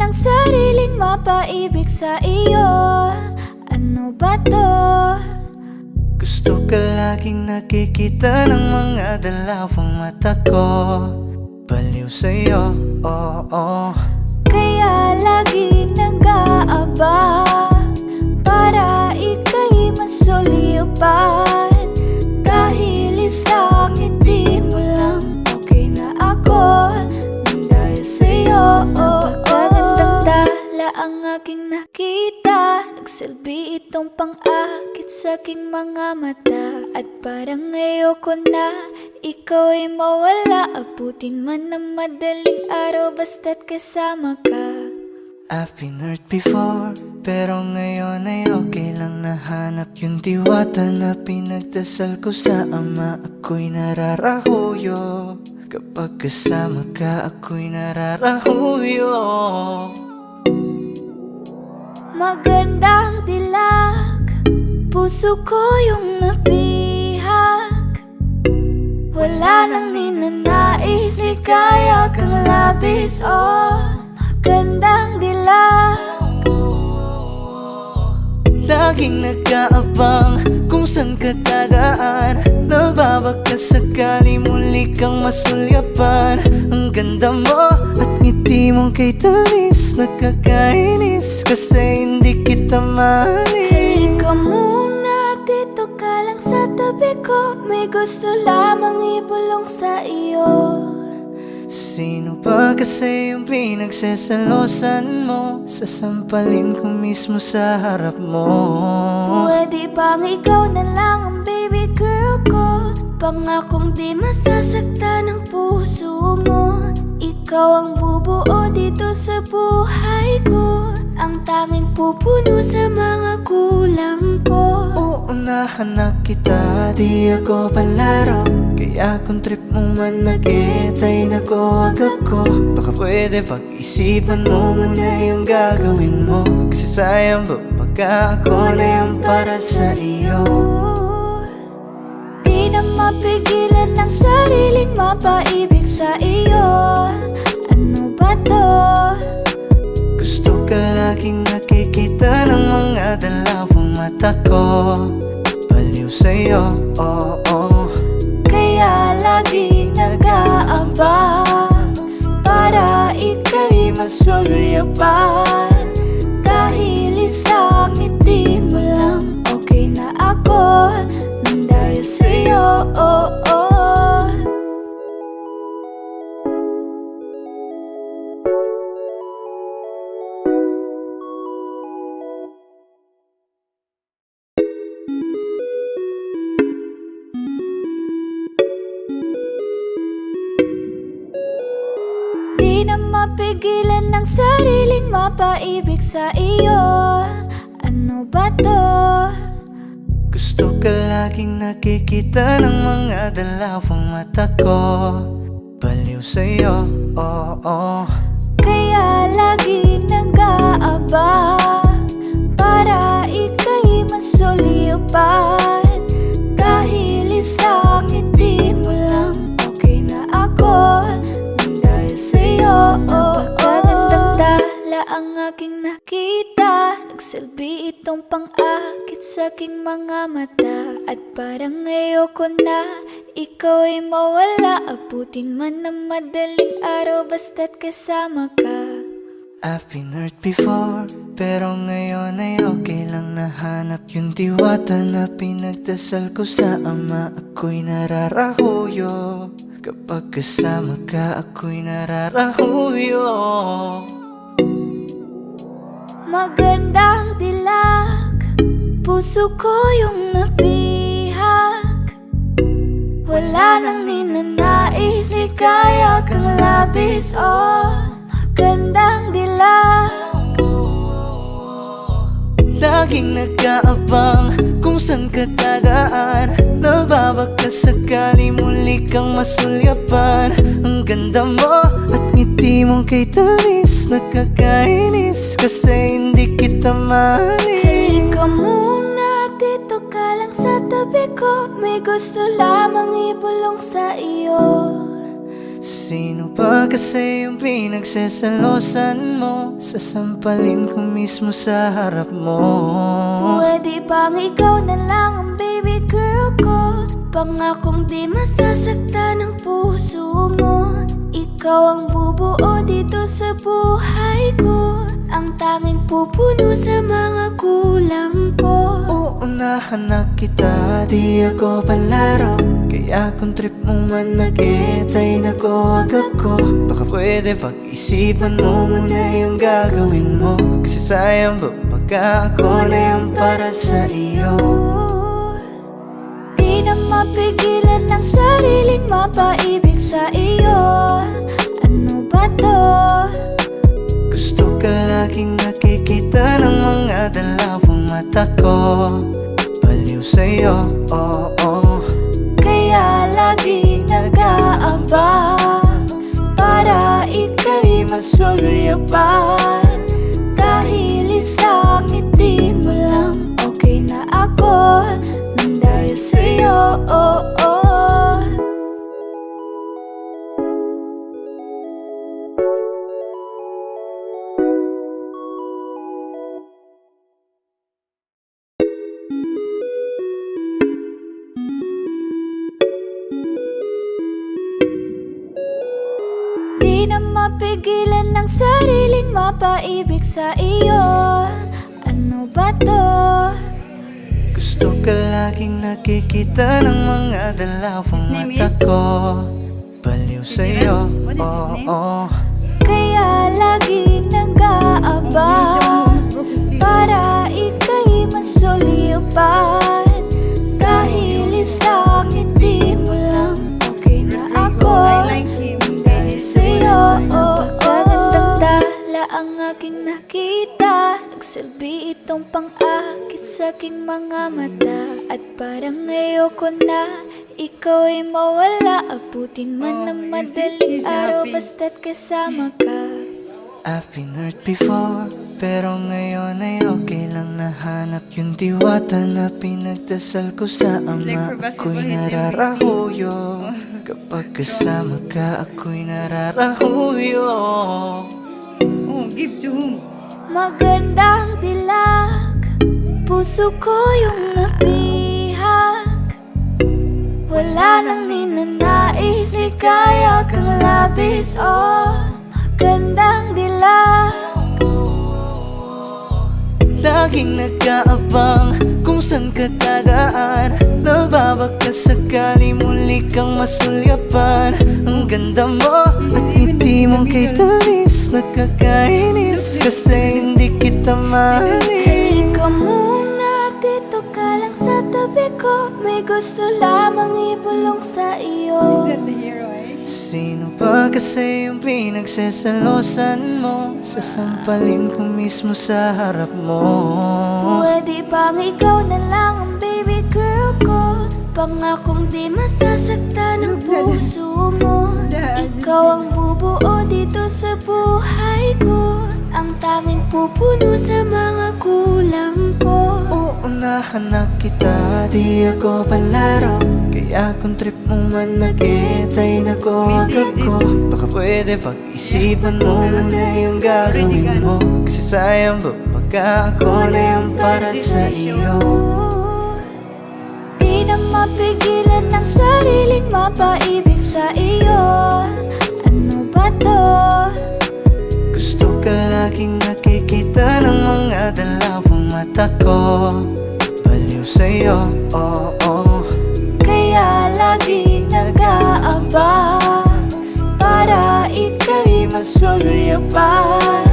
ng sariling mapaibig sa iyo. Ano ba to? Gusto ka laging nakikita ng mga dalawang mata ko. Baliw sa'yo, oo. Kaya lagi nag-aabang para ika'y masulyapan. Dahil isang ngiti mo lang, okay na ako nang dahil sa'yo. Napakagandang tala ang aking nakita. Nagsilbi itong pang-akit sa aking mga mata. At parang ayoko na ikaw ay mawala. Abutin man ng madaling araw basta't kasama ka. I've been hurt before, pero ngayon ay okay lang. Nahanap yung diwata na pinagdasal ko sa Ama. Ako'y nararahuyo, kapag kasama ka ako'y nararahuyo. Magandang dilag, puso ko yung nabihag. Wala nang ninanais, ikaya kang labis. Oh, magandang dilag. Laging nag-aabang kung saan ka dadaan. Nagbabaka sakali muli kang masulyapan. Ang ganda mo at ngiti mong kay tamis. Nakakainis kasi hindi kita mahalin. Halika muna, dito ka lang sa tabi ko. May gusto lamang ibulong sa iyo. Sino ba kasi yung pinagsasalosan mo? Sasampalin ko mismo sa harap mo. Pwede bang ikaw na lang ang baby girl ko? Pangakong di masasaktan ang puso mo. Ikaw ang bubuo dito sa buhay ko. Ang tanging pupuno sa mga kulang ko. Uunahan na kita, di ako palaro. Kaya kung trip mo man nag-get ay nakuwag ako. Baka pwede pag-isipan mo muna yung gagawin mo. Kasi sayang ba pagka ako na yung para sa iyo. Di na mapigilan ng sariling mapaibig sa iyo. Ano ba to? Gusto ka laging nakikita ng mga dalawang mata ko. Baliw sa'yo, oo. Kaya lagi nag-aabang para ika'y masulyapan. Dahil isang ngiti mo lang, okay na ako nang dahil sa'yo. Di na mapigilan ng sariling mapaibig sa iyo. Ano ba to? Gusto ka laging nakikita ng mga dalawang mata ko. Baliw sa'yo, oo. Kaya lagi nag-aabang para ika'y masulyapan. Dahil isang ngiti mo lang, okay na ako nang dahil sa'yo. Napakagandang tala ang aking nakita. Nagsilbi itong pang-akit sa aking mga mata. At parang ayoko na ikaw ay mawala. Abutin man ng madaling araw basta't kasama ka. I've been hurt before, pero ngayon ay okay lang. Nahanap yung diwata na pinagdasal ko sa Ama. Ako'y nararahuyo, kapag kasama ka ako'y nararahuyo. Magandang dilag, puso ko yung nabihag. Wala nang ninanais, ikaya kang labis. Oh, magandang dilag. Laging nag-aabang kung saan ka dadaan. Nagbabaka sakali muli kang masulyapan. Ang ganda mo at ngiti mong kay tamis. Nakakainis kasi hindi kita mahalin. Halika muna, dito ka lang sa tabi ko. May gusto lamang ibulong sa iyo. Sino ba kasi yung pinagsasalosan mo? Sasampalin ko mismo sa harap mo. Pwede bang ikaw na lang ang baby girl ko? Pangakong di masasaktan ang puso mo. Ikaw ang bubuo dito sa buhay ko, ang tanging pupuno sa mga kulang ko. Uunahan na kita, di ako palaro. Kaya kung trip mong manakit ay nakuwag ako. Baka pwede pag-isipan mo muna yung gagawin mo. Kasi sayang ba baka ako na yung para sa iyo. Di na mapigilan ang sariling mapaibig sa iyo. Ano ba to? Gusto ka laging nakikita ng mga dalawang mata ko. Baliw sa'yo, oo. Kaya laging nag-aabang para ika'y masuluyapan. Dahil isang ngiti mo lang, okay na ako nang dahil sa'yo, oo. Di na mapigilan ng sariling mapaibig sa iyo. Ano ba to? Gusto ka laging nakikita ng mga dalawang His name mata is? ko. Baliw sa'yo, What is his name? oo. Kaya laging nag-aabang para ika'y masuluyapan. Dahil isang ngiti mo lang, okay na ako I like him. dahil sa'yo, oo. Napakagandang tala ang aking nakita. Nagsilbi itong pang-akit sa aking mga mata. At parang ayoko na ikaw ay mawala. Abutin man ng madaling he's araw happy. basta't kasama ka. I've been hurt before, pero ngayon ay okay lang. Nahanap yung diwata na pinagdasal ko sa ama. Like for basketball, Ako'y he's nararahuyo. Kapag kasama ka, ako'y nararahuyo. Oh, give to whom? Magandang dilag, puso ko yung napihak. Wala nang ninanais, ikaya kang labis, oh. Magandang dilag. Laging nag-aabang kung saan ka dadaan. Nagbabaka sakali muli kang masulyapan. Ang ganda mo at ngiti mong kay tamis. Nakakainis kasi hindi kita maalis. Halika muna, dito ka lang sa tabi ko. May gusto lamang ibulong sa iyo. Is that the hero, eh? Sino ba kasi yung pinagsasalosan mo? Sasampalin ko mismo sa harap mo. Pwede bang ikaw na lang ang baby girl ko? Pangakong di masasaktan ang puso mo. Ikaw ang bubuo dito sa buhay ko, ang tanging pupuno sa mga kulang ko. Uunahan na kita, di ako palaro. Kaya kung trip mong manakit ay nakuwag ako. Baka pwede pag-isipan mo muna yung gagawin mo. Kasi sayang ba baka ako na yung para sa iyo. Di na mapigilan ng sariling mapaibig sa iyo. Ano ba to? Gusto ka laging nakikita ng mga dalawang mata ko. Baliw sa'yo, oo. Kaya laging nag-aabang para ika'y masuluyapan.